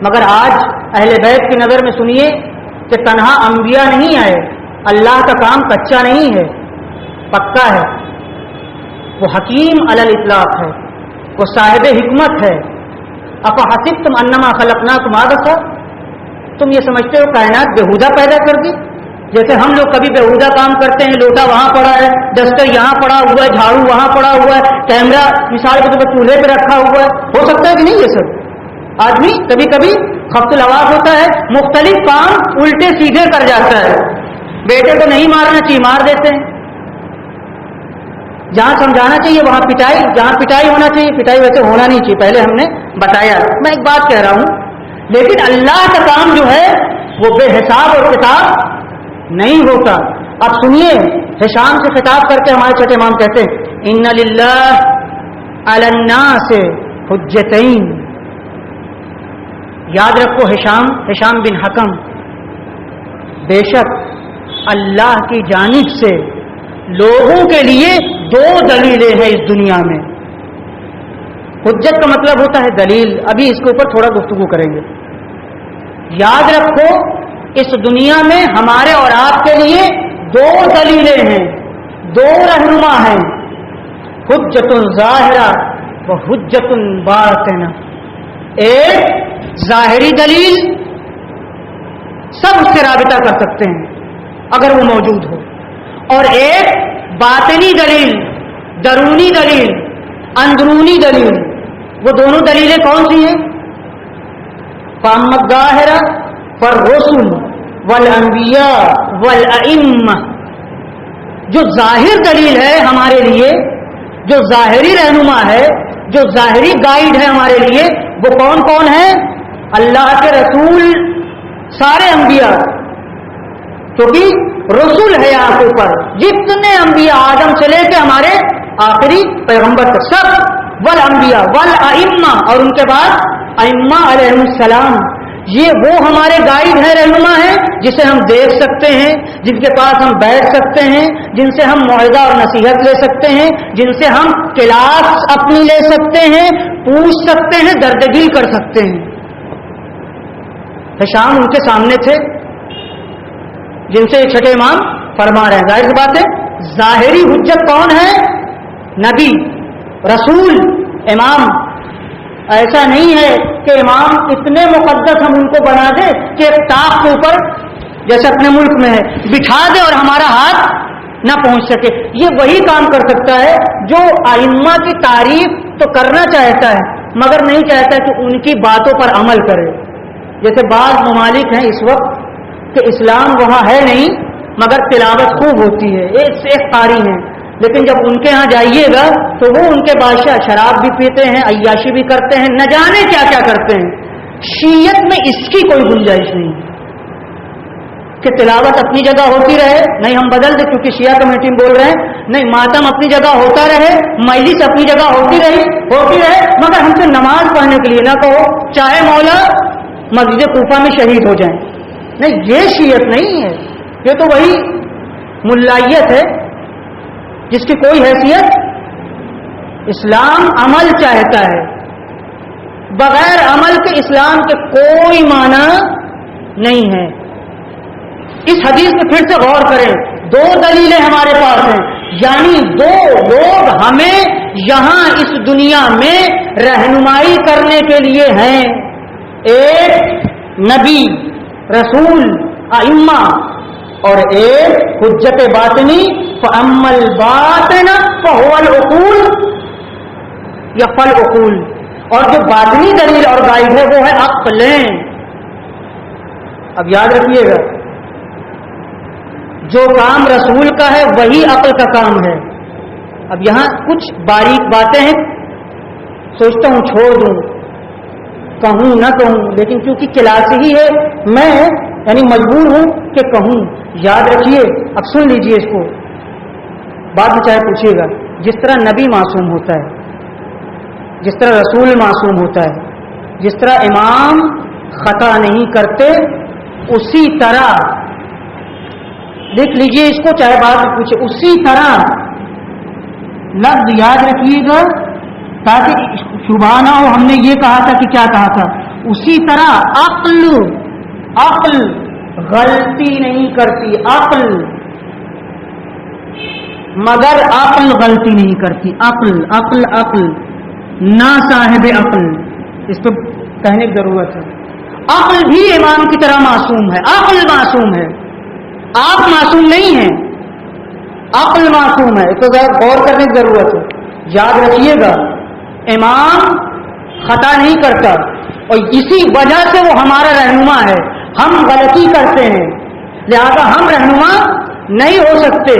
Speaker 1: مگر آج اہل بیت کی نظر میں سنیے کہ تنہا انبیاء نہیں آئے، اللہ کا کام کچا نہیں ہے، پکا ہے۔ وہ حکیم علی الاطلاق ہے، وہ صاحب حکمت ہے۔ افحسبتم انما خلقناکم عبثا، تم یہ سمجھتے ہو کائنات بےہودہ پیدا کر دی؟ جیسے ہم لوگ کبھی بےہودہ کام کرتے ہیں، لوٹا وہاں پڑا ہے، ڈسٹر یہاں پڑا ہوا ہے، جھاڑو وہاں پڑا ہوا ہے، کیمرہ مثال کے طور پر چولہے پہ رکھا ہوا ہے، ہو سکتا ہے کہ نہیں؟ یہ سب آدمی کبھی کبھی خفت الحواس ہوتا ہے، مختلف کام الٹے سیدھے کر جاتا ہے. بیٹے کو نہیں مارنا چاہیے، مار دیتے ہیں. جہاں سمجھانا چاہیے وہاں پٹائی، جہاں پٹائی ہونا چاہیے پٹائی ویسے ہونا نہیں چاہیے، پہلے ہم نے بتایا. میں ایک بات کہہ رہا ہوں، لیکن اللہ کا کام جو ہے وہ بے حساب اور کتاب نہیں ہوتا. اب سنیے، ہشام سے خطاب کر کے ہمارے چھٹے امام کہتے ہیں ان للہ علی الناس حجتین. یاد رکھو ہشام بن حکم، بے شک اللہ کی جانب سے لوگوں کے لیے 2 دلیلیں ہیں اس دنیا میں. حجت کا مطلب ہوتا ہے دلیل. ابھی اس کے اوپر تھوڑا گفتگو کریں گے. یاد رکھو اس دنیا میں ہمارے اور آپ کے لیے 2 دلیلیں ہیں، 2 رہنما ہیں، حجت ظاہرہ و حجت باطنہ. ایک ظاہری دلیل سب اس سے رابطہ کر سکتے ہیں اگر وہ موجود ہو، اور ایک باطنی دلیل، درونی دلیل، اندرونی دلیل. وہ دونوں دلیلیں کون سی ہیں؟ فَأَمَّا الظَّاهِرَةُ فَالرُّسُلُ وَالْأَنْبِيَاءُ وَالْأَئِمَّةُ. جو ظاہر دلیل ہے ہمارے لیے، جو ظاہری رہنما ہے، جو ظاہری گائیڈ ہے ہمارے لیے، وہ کون کون ہے؟ اللہ کے رسول، سارے انبیاء، کیونکہ رسول ہے یہاں کے اوپر جتنے انبیاء آدم سے لے کے ہمارے آخری پیغمبر تک سب، والانبیاء والائمہ، اور ان کے بعد ائمہ علیہم السلام. یہ وہ ہمارے گائیڈ ہیں، رہنما ہیں، جسے ہم دیکھ سکتے ہیں، جن کے پاس ہم بیٹھ سکتے ہیں، جن سے ہم موعظہ اور نصیحت لے سکتے ہیں، جن سے ہم کلاس اپنی لے سکتے ہیں، پوچھ سکتے ہیں، درد دل کر سکتے ہیں. ہشام ان کے سامنے تھے جن سے چھٹے امام فرما رہے ہیں. ظاہر سی بات ہے ظاہری حجت کون ہے؟ نبی، رسول، امام. ایسا نہیں ہے کہ امام اتنے مقدس ہم ان کو بنا دیں کہ ایک طاق کے اوپر جیسے اپنے ملک میں ہے بٹھا دے اور ہمارا ہاتھ نہ پہنچ سکے. یہ وہی کام کر سکتا ہے جو ائمہ کی تعریف تو کرنا چاہتا ہے مگر نہیں چاہتا کہ ان کی باتوں پر عمل کرے. جیسے بعض ممالک ہیں اس وقت کہ اسلام وہاں ہے نہیں مگر تلاوت خوب ہوتی ہے، ایک سے ایک قاری ہیں، لیکن جب ان کے ہاں جائیے گا تو وہ ان کے بادشاہ شراب بھی پیتے ہیں، عیاشی بھی کرتے ہیں، نہ جانے کیا کیا کرتے ہیں. شیعت میں اس کی کوئی گنجائش نہیں کہ تلاوت اپنی جگہ ہوتی رہے. نہیں ہم بدل دیں کیونکہ شیعہ کمیٹی بول رہے ہیں، نہیں ماتم اپنی جگہ ہوتا رہے، مجلس اپنی جگہ ہوتی رہے، مگر ہم سے نماز پڑھنے کے لیے نہ کہو چاہے مولا مسجد کوفہ میں شہید ہو جائیں. نہیں، یہ شیعت نہیں ہے، یہ تو وہی ملائیت ہے جس کی کوئی حیثیت. اسلام عمل چاہتا ہے، بغیر عمل کے اسلام کے کوئی معنی نہیں ہے. اس حدیث پہ پھر سے غور کریں. 2 دلیلیں ہمارے پاس ہیں، یعنی 2 لوگ ہمیں یہاں اس دنیا میں رہنمائی کرنے کے لیے ہیں. ایک نبی، رسول، ائمہ، اور ایک حجت باطنی. فَأَمَّا الْبَاطِنُ فَهُوَ الْعُقُولُ یا فَالْعُقُولُ. اور جو باطنی دلیل اور گائیڈ ہے وہ ہے عقلیں. اب یاد رکھیے گا جو کام رسول کا ہے وہی عقل کا کام ہے. اب یہاں کچھ باریک باتیں ہیں، سوچتا ہوں چھوڑ دوں، کہوں نہ کہوں، لیکن کیونکہ کلاس ہی ہے میں یعنی مجبور ہوں کہ کہوں. یاد رکھیے، اب سن لیجئے اس کو، بعد میں چاہے پوچھیے گا. جس طرح نبی معصوم ہوتا ہے، جس طرح رسول معصوم ہوتا ہے، جس طرح امام خطا نہیں کرتے، اسی طرح لکھ لیجئے اس کو، چاہے بعد میں پوچھے، اسی طرح لفظ یاد رکھیے گا تاکہ شبہ نہ ہو. ہم نے یہ کہا تھا کہ کیا کہا تھا؟ اسی طرح عقل غلطی نہیں کرتی. عقل مگر عقل غلطی نہیں کرتی. عقل نہ صاحب عقل، اس پہ کہنے کی ضرورت ہے. عقل بھی امام کی طرح معصوم ہے. عقل معصوم ہے، آپ معصوم نہیں ہیں، عقل معصوم ہے. اس کو غور کرنے کی ضرورت ہے. یاد رکھیے گا امام خطا نہیں کرتا، اور اسی وجہ سے وہ ہمارا رہنما ہے. ہم غلطی کرتے ہیں لہذا ہم رہنما نہیں ہو سکتے،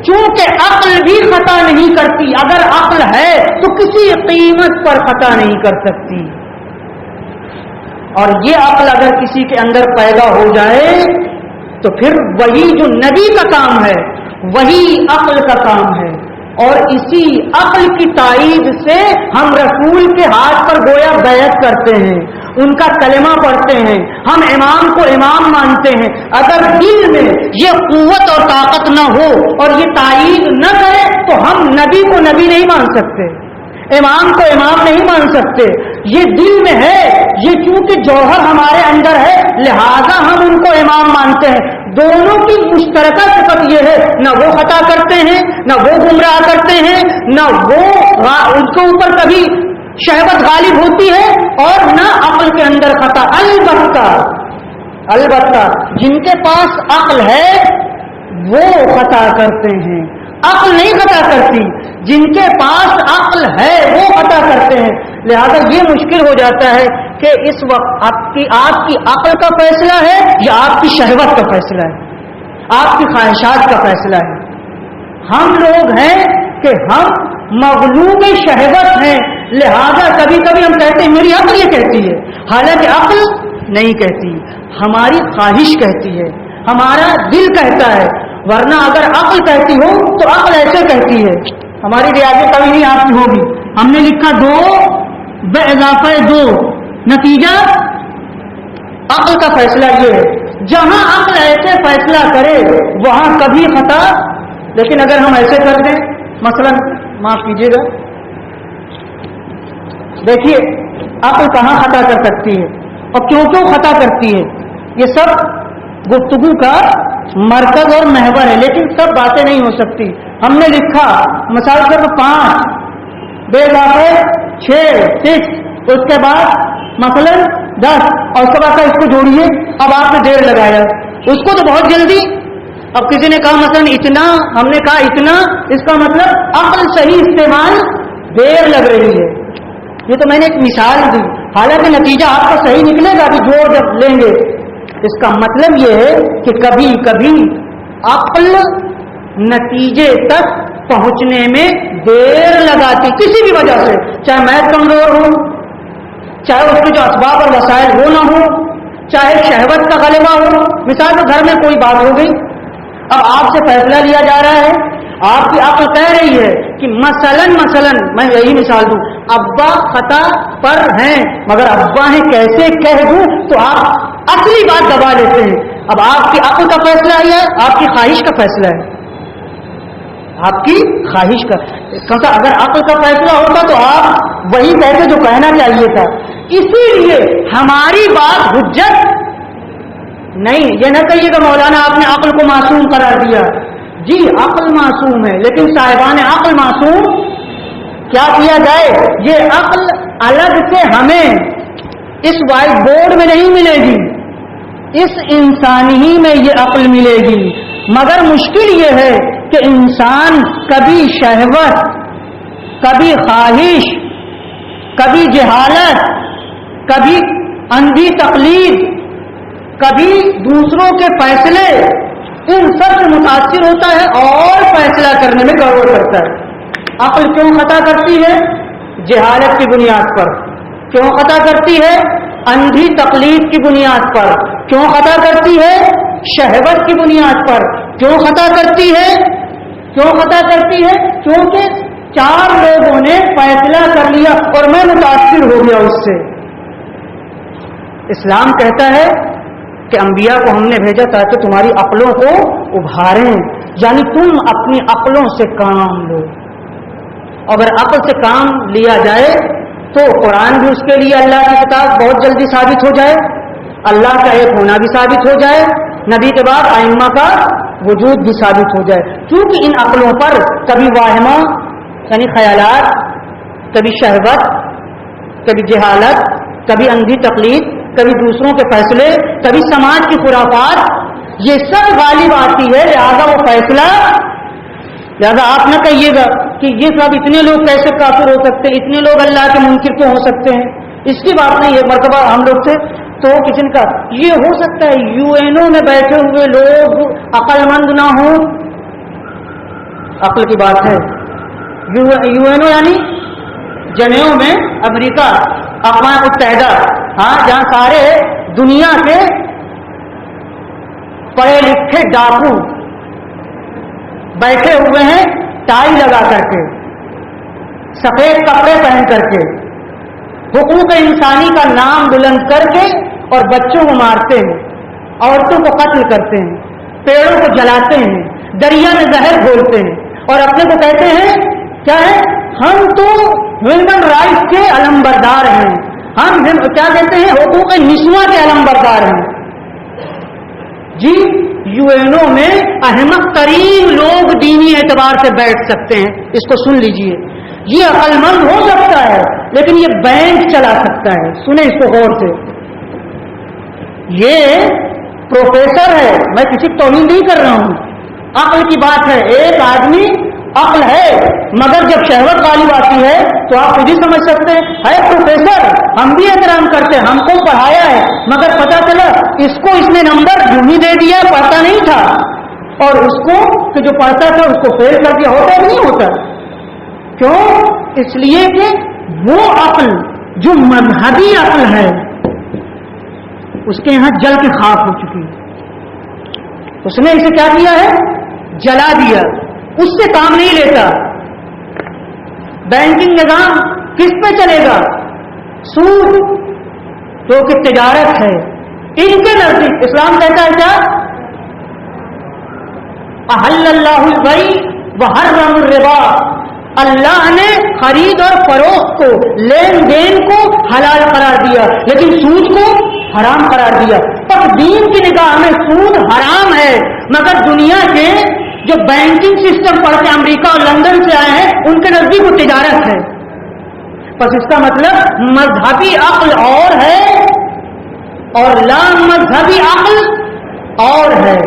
Speaker 1: چونکہ عقل بھی خطا نہیں کرتی. اگر عقل ہے تو کسی قیمت پر خطا نہیں کر سکتی. اور یہ عقل اگر کسی کے اندر پیدا ہو جائے تو پھر وہی جو نبی کا کام ہے وہی عقل کا کام ہے. اور اسی عقل کی تائید سے ہم رسول کے ہاتھ پر گویا بیعت کرتے ہیں، ان کا کلمہ پڑھتے ہیں، ہم امام کو امام مانتے ہیں. اگر دل میں یہ قوت اور طاقت نہ ہو اور یہ تائید نہ کرے تو ہم نبی کو نبی نہیں مان سکتے، امام کو امام نہیں مان سکتے. یہ دل میں ہے، یہ چونکہ جوہر ہمارے اندر ہے لہذا ہم ان کو امام مانتے ہیں. دونوں کی مشترکہ صفت یہ ہے، نہ وہ خطا کرتے ہیں، نہ وہ گمراہ کرتے ہیں، نہ وہ ان کے اوپر کبھی شہوت غالب ہوتی ہے اور نہ عقل کے اندر خطا. البتہ جن کے پاس عقل ہے وہ خطا کرتے ہیں، عقل نہیں خطا کرتی. جن کے پاس عقل ہے وہ خطا کرتے ہیں. لہذا یہ مشکل ہو جاتا ہے کہ اس وقت آپ کی عقل کا فیصلہ ہے یا آپ کی شہوت کا فیصلہ ہے، آپ کی خواہشات کا فیصلہ ہے. ہم لوگ ہیں کہ ہم مغلوب شہوت ہیں، لہذا کبھی کبھی ہم کہتے ہیں میری عقل یہ کہتی ہے، حالانکہ عقل نہیں کہتی، ہماری خواہش کہتی ہے، ہمارا دل کہتا ہے. ورنہ اگر عقل کہتی ہو تو عقل ایسے کہتی ہے. ہماری ریاضی کبھی نہیں آپ کی ہوگی، ہم نے لکھا 2 بے اضافہ 2، نتیجہ عقل کا فیصلہ یہ ہے. جہاں عقل ایسے فیصلہ کرے وہاں کبھی خطا. لیکن اگر ہم ایسے کر دیں، مثلا معاف کیجیے گا، دیکھیے عقل کہاں خطا کر سکتی ہے اور کیوں خطا کرتی ہے، یہ سب گفتگو کا مرکز اور محور ہے، لیکن سب باتیں نہیں ہو سکتی. ہم نے لکھا مثال کے طور 5 بے اضافہ 6 6، اس کے بعد مثلا 10 اور اس کے بعد اس کو جوڑیے. اب آپ نے دیر لگایا اس کو تو بہت جلدی. اب کسی نے کہا مثلا اتنا، ہم نے کہا اتنا، اس کا مطلب عقل صحیح استعمال دیر لگ رہی ہے. یہ تو میں نے ایک مثال دی، حالانکہ نتیجہ آپ کا صحیح نکلے گا کہ جوڑ جب لیں گے. اس کا مطلب یہ ہے کہ کبھی کبھی عقل نتیجے تک پہنچنے میں دیر لگاتی کسی بھی وجہ سے، چاہے میتھ کمزور ہو، چاہے اس کے جو اسباب اور وسائل وہ نہ ہو، چاہے شہوت کا غلبہ ہو. مثال کے گھر میں کوئی بات ہو گئی، اب آپ سے فیصلہ لیا جا رہا ہے، آپ کی عقل کہہ رہی ہے کہ مثلا میں یہی مثال دوں، ابا خطا پر ہیں مگر ابا ہیں کیسے کہہ دوں، تو آپ اصلی بات دبا لیتے ہیں. اب آپ کی عقل کا فیصلہ ہے، آپ کی خواہش کا فیصلہ ہے، آپ کی خواہش کا. اگر عقل کا فیصلہ ہوتا تو آپ وہی کہتے جو کہنا چاہیے تھا. اسی لیے ہماری بات حجت نہیں. یہ نہ کہیے کہ مولانا آپ نے عقل کو معصوم قرار دیا. جی عقل معصوم ہے، لیکن صاحبان عقل معصوم کیا کیا جائے؟ یہ عقل الگ سے ہمیں اس وائٹ بورڈ میں نہیں ملے گی، اس انسان ہی میں یہ عقل ملے گی. مگر مشکل یہ ہے کہ انسان کبھی شہوت، کبھی خواہش، کبھی جہالت، کبھی اندھی تقلید، کبھی دوسروں کے فیصلے، ان سب سے متاثر ہوتا ہے اور فیصلہ کرنے میں گڑبڑ کرتا ہے. عقل کیوں خطا کرتی ہے؟ جہالت کی بنیاد پر. کیوں خطا کرتی ہے؟ اندھی تقلید کی بنیاد پر. کیوں خطا کرتی ہے؟ شہوت کی بنیاد پر. کیوں خطا کرتی ہے؟ کیوں خطا کرتی ہے؟ کیونکہ 4 لوگوں نے فیصلہ کر لیا اور میں متاثر ہو گیا اس سے. اسلام کہتا ہے کہ انبیاء کو ہم نے بھیجا تاکہ تمہاری عقلوں کو ابھاریں، یعنی تم اپنی عقلوں سے کام لو. اگر عقل سے کام لیا جائے تو قرآن بھی اس کے لیے اللہ کی کتاب بہت جلدی ثابت ہو جائے، اللہ کا ایک ہونا بھی ثابت ہو جائے، نبی کے بعد ائمہ کا وجود بھی ثابت ہو جائے. کیونکہ ان عقلوں پر کبھی واہمہ یعنی خیالات، کبھی شہوت، کبھی جہالت، کبھی اندھی تقلید، کبھی دوسروں کے فیصلے، کبھی سماج کی خرافات، یہ سب غالب آتی ہے. لہذا وہ فیصلہ، لہذا آپ نہ کہیے گا کہ یہ سب اتنے لوگ کیسے کافر ہو سکتے ہیں، اتنے لوگ اللہ کے منکر کیوں ہو سکتے ہیں. اس کی بات نہیں ہے. مرتبہ ہم لوگ تھے تو کسی نے کہا یہ ہو سکتا ہے UN میں بیٹھے ہوئے لوگ عقل مند نہ ہوں. عقل کی بات ہے. UN یعنی جنیو میں امریکہ اقوام متحدہ, ہاں, جہاں سارے دنیا کے پڑھے لکھے ڈاکو بیٹھے ہوئے ہیں ٹائی لگا کر کے, سفید کپڑے پہن کر کے, حقوق انسانی کا نام بلند کر کے, اور بچوں کو مارتے ہیں, عورتوں کو قتل کرتے ہیں, پیڑوں کو جلاتے ہیں, دریا میں زہر گھولتے ہیں, اور اپنے کو کہتے ہیں کیا ہے, ہم تو ہیومن رائٹس کے علمبردار ہیں, ہم کیا کہتے ہیں, حقوق نسواں کے علمبردار ہیں. جی UN میں احمق ترین لوگ دینی اعتبار سے بیٹھ سکتے ہیں. اس کو سن لیجئے, یہ عقل مند ہو سکتا ہے لیکن یہ بینک چلا سکتا ہے. سنیں اس کو غور سے. یہ پروفیسر ہے, میں کسی کی توہین نہیں کر رہا ہوں, عقل کی بات ہے. ایک آدمی عقل ہے مگر جب شہوت غالب آتی ہے تو آپ خود ہی سمجھ سکتے ہیں. ہے پروفیسر, ہم بھی احترام کرتے ہیں, ہم کو پڑھایا ہے, مگر پتا چلا اس کو اس نے نمبر یوں ہی دے دیا, پڑھتا نہیں تھا, اور اس کو کہ جو پڑھتا تھا اس کو فیل کر دیا. ہوتا نہیں ہوتا. کیوں؟ اس لیے کہ وہ عقل جو مذہبی عقل ہے اس کے یہاں جل کے خاک ہو چکی ہے. اس نے اسے کیا کیا ہے, جلا دیا. اس سے کام نہیں لیتا. بینکنگ نظام کس پہ چلے گا؟ سود, جو کہ تجارت ہے. ان کے نزدیک اسلام کہتا ہے کیا, احل اللہ البیع وحرم الربا, اللہ نے خرید اور فروخت کو, لین دین کو حلال قرار دیا لیکن سود کو حرام قرار دیا. پر دین کی نگاہ میں سود حرام ہے, مگر دنیا کے جو بینکنگ سسٹم پڑھ کے امریکہ اور لندن سے آئے ہیں ان کے نزدیک وہ تجارت ہے. بس اس کا مطلب مذہبی عقل اور ہے اور لا مذہبی عقل اور ہے.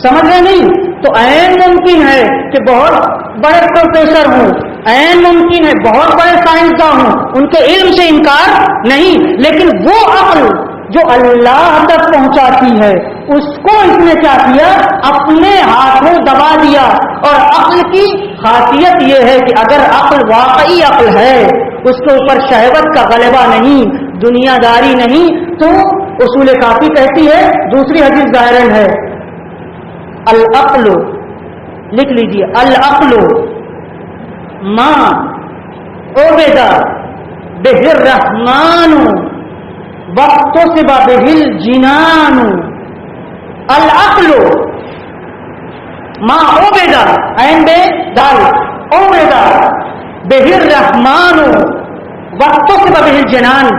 Speaker 1: سمجھ رہے نہیں؟ تو عین ممکن ہے کہ بہت بڑے پروفیسر ہوں, عین ممکن ہے بہت بڑے سائنسداں ہوں, ان کے علم سے انکار نہیں, لیکن وہ عقل جو اللہ تک پہنچاتی ہے اس کو اس نے کیا کیا, اپنے ہاتھوں دبا دیا. اور عقل کی خاصیت یہ ہے کہ اگر عقل واقعی عقل ہے, اس کے اوپر شہوت کا غلبہ نہیں, دنیا داری نہیں, تو اصول کافی کہتی ہے, دوسری حدیث ظاہراً ہے, العقل, لکھ لیجیے, العقل ما عبد بہ الرحمن واقتصب بہ الجنان. العقل ما عبد, عین بے دال, عبد بہ الرحمن واقتصب بہ الجنان.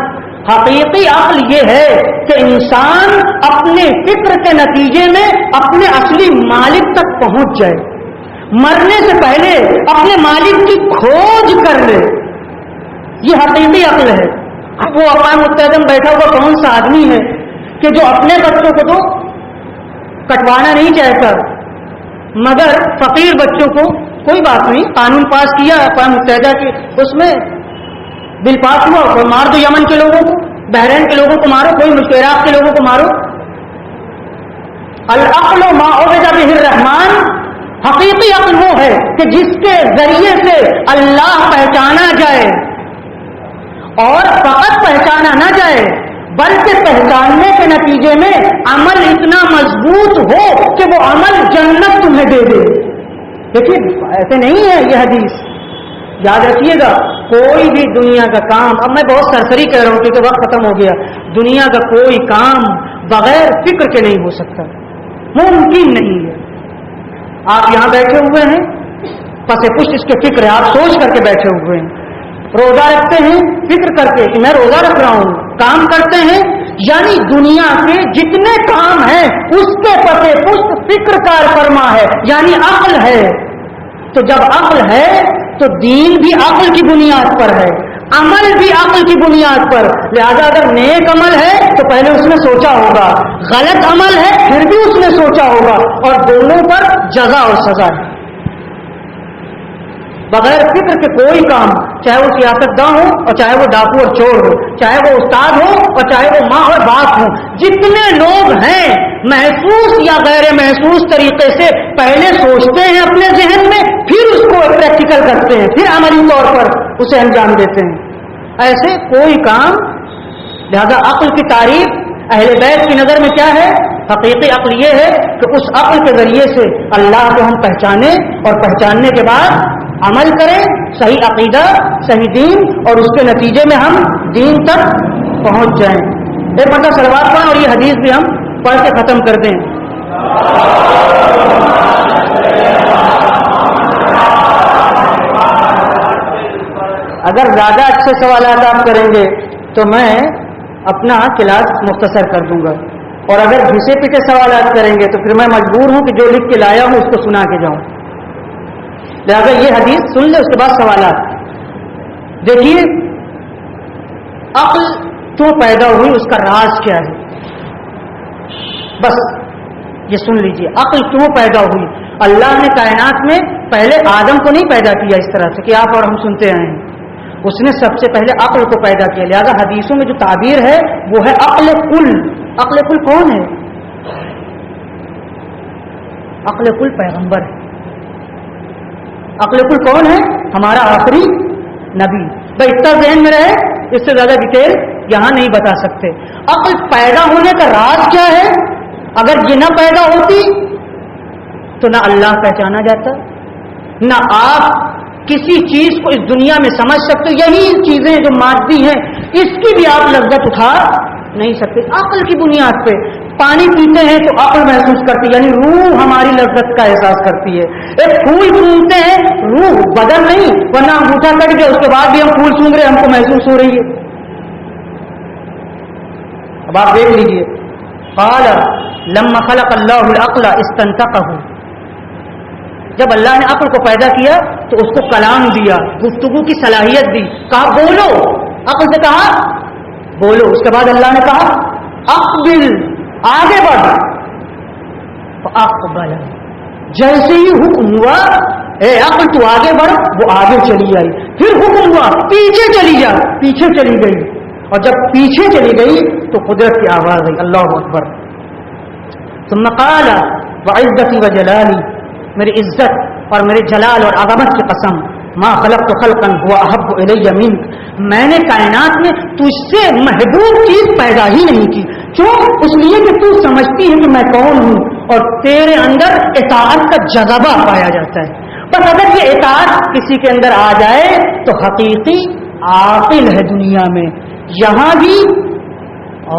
Speaker 1: حقیقی عقل یہ ہے کہ انسان اپنے فکر کے نتیجے میں اپنے اصلی مالک تک پہنچ جائے, مرنے سے پہلے اپنے مالک کی کھوج کر لے. یہ حقیقی عقل ہے. وہ اقوام متحدہ میں بیٹھا ہوا کون سا آدمی ہے کہ جو اپنے بچوں کو تو کٹوانا نہیں چاہتا, مگر فقیر بچوں کو کوئی بات نہیں, قانون پاس کیا اقوام متحدہ کے, اس میں بل پاس ہوا, کوئی مار دو یمن کے لوگوں کو, بحرین کے لوگوں کو مارو, کوئی مشکل عراق کے لوگوں کو مارو. العقل ما عبد بہ الرحمن, حقیقی عقل وہ ہے کہ جس کے ذریعے سے اللہ پہچانا جائے, اور فقط پہچانا نہ جائے بلکہ پہچاننے کے نتیجے میں عمل اتنا مضبوط ہو کہ وہ عمل جنت تمہیں دے دے. دیکھیے ایسے نہیں ہے یہ حدیث, یاد رکھیے گا. کوئی بھی دنیا کا کام, اب میں بہت سرسری کہہ رہا ہوں کیونکہ وقت ختم ہو گیا, دنیا کا کوئی کام بغیر فکر کے نہیں ہو سکتا, ممکن نہیں ہے. آپ یہاں بیٹھے ہوئے ہیں, پس پشت اس کے فکر ہے, آپ سوچ کر کے بیٹھے ہوئے ہیں. روزہ رکھتے ہیں فکر کر کے کہ میں روزہ رکھ رہا ہوں, کام کرتے ہیں, یعنی دنیا کے جتنے کام ہیں اس کے پتے پشت فکر کار فرما ہے, یعنی عقل ہے. تو جب عقل ہے تو دین بھی عقل کی بنیاد پر ہے, عمل بھی عقل کی بنیاد پر. لہذا اگر نیک عمل ہے تو پہلے اس نے سوچا ہوگا, غلط عمل ہے پھر بھی اس نے سوچا ہوگا, اور دونوں پر جزا اور سزا ہے. بغیر فکر کے کوئی کام، چاہے وہ سیاستداں ہو اور چاہے وہ ڈاکو اور چور ہو، چاہے وہ استاد ہو اور چاہے وہ ماں اور باپ ہو، جتنے لوگ ہیں محسوس یا غیر محسوس طریقے سے پہلے سوچتے ہیں اپنے ذہن میں، پھر اس کو پریکٹیکل کرتے ہیں، پھر عملی طور پر اسے انجام دیتے ہیں۔ ایسے کوئی کام، لہذا عقل کی تعریف اہل بیت کی نظر میں کیا ہے؟ حقیقی عقل یہ ہے کہ اس عقل کے ذریعے سے اللہ کو ہم پہچانیں اور پہچاننے کے بعد عمل کریں، صحیح عقیدہ، صحیح دین، اور اس کے نتیجے میں ہم دین تک پہنچ جائیں۔ ایک مرتبہ صلوات پڑھیں اور یہ حدیث بھی ہم پڑھ کے ختم کر دیں۔ اگر زیادہ اچھے سوالات آپ کریں گے تو میں اپنا کلاس مختصر کر دوں گا، اور اگر گھسے پیٹے سوالات کریں گے تو پھر میں مجبور ہوں کہ جو لکھ کے لایا ہوں اس کو سنا کے جاؤں۔ لہذا یہ حدیث سن لے، اس کے بعد سوالات۔ دیکھیے، عقل کیوں پیدا ہوئی، اس کا راز کیا ہے، بس یہ سن لیجئے۔ عقل کیوں پیدا ہوئی؟ اللہ نے کائنات میں پہلے آدم کو نہیں پیدا کیا اس طرح سے کہ آپ اور ہم سنتے آئے ہیں، اس نے سب سے پہلے عقل کو پیدا کیا۔ لہذا حدیثوں میں جو تعبیر ہے وہ ہے عقل کل۔ عقل کل کون ہے؟ عقل کل پیغمبر ہے۔ عقل کل کون ہے؟ ہمارا آخری نبی۔ بھائی اتنا ذہن میں رہے، اس سے زیادہ ڈیٹیل یہاں نہیں بتا سکتے۔ عقل پیدا ہونے کا راز کیا ہے؟ اگر یہ نہ پیدا ہوتی تو نہ اللہ پہچانا جاتا، نہ آپ کسی چیز کو اس دنیا میں سمجھ سکتے۔ یہی چیزیں جو مادی ہیں اس کی بھی آپ لذت اٹھا نہیں سکتے۔ عقل کی بنیاد پہ پانی پیتے ہیں تو عقل محسوس کرتی ہے، یعنی روح ہماری لذت کا احساس کرتی ہے۔ ایک پھول سونگتے ہیں، روح بدن نہیں، ورنہ انگوٹھا کٹ گیا اس کے بعد بھی ہم پھول سونگ رہے، ہم کو محسوس ہو رہی ہے۔ اب آپ دیکھ لیجئے، قال لما خلق اللہ العقل استنطقہ، جب اللہ نے عقل کو پیدا کیا تو اس کو کلام دیا، گفتگو کی صلاحیت دی، کہا بولو، عقل سے کہا بولو۔ اس کے بعد اللہ نے کہا اقبل، آگے بڑھ، فاقبل، جیسے ہی حکم ہوا اے عقل تو آگے بڑھ، وہ آگے چلی آئی۔ پھر حکم ہوا پیچھے چلی جا، پیچھے چلی گئی، اور جب پیچھے چلی گئی تو قدرت کی آواز آئی، اللہ اکبر۔ ثم قال وعزتی وجلالی، میری عزت اور میرے جلال اور عظمت کی قسم، ما خلقت خلقا هو احب الی منک، میں نے کائنات میں تجھ سے محبوب چیز پیدا ہی نہیں کی۔ کیوں؟ اس لیے کہ تو سمجھتی ہے کہ میں کون ہوں، اور تیرے اندر اطاعت کا جذبہ پایا جاتا ہے۔ بس اگر یہ اطاعت کسی کے اندر آ جائے تو حقیقی عاقل ہے دنیا میں، یہاں بھی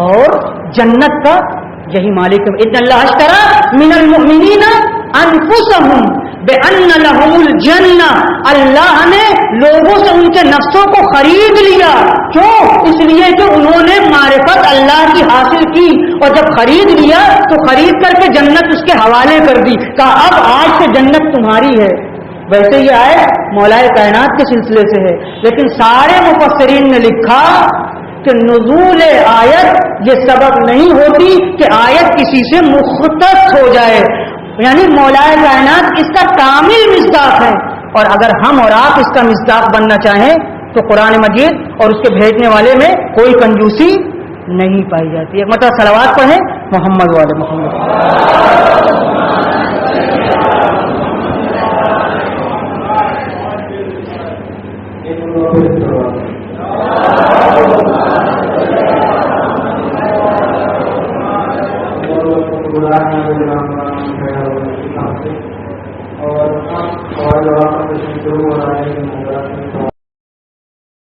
Speaker 1: اور جنت کا یہی مالک ہے۔ ان اللہ اشتری من المؤمنین انفسهم بان لهم الجنہ، اللہ نے لوگوں سے ان کے نفسوں کو خرید لیا۔ کیوں؟ اس لیے کہ انہوں نے معرفت اللہ کی حاصل کی، اور جب خرید لیا تو خرید کر کے جنت اس کے حوالے کر دی، کہا اب آج سے جنت تمہاری ہے۔ ویسے یہ آیت مولا کائنات کے سلسلے سے ہے، لیکن سارے مفسرین نے لکھا کہ نزول آیت یہ سبب نہیں ہوتی کہ آیت کسی سے مختص ہو جائے، یعنی مولا کائنات اس کا کامل مصداق ہے، اور اگر ہم اور آپ اس کا مصداق بننا چاہیں تو قرآن مجید اور اس کے بھیجنے والے میں کوئی کنجوسی نہیں پائی جاتی ہے۔ مطلب صلوات پڑھیں محمد والے محمد۔
Speaker 2: اور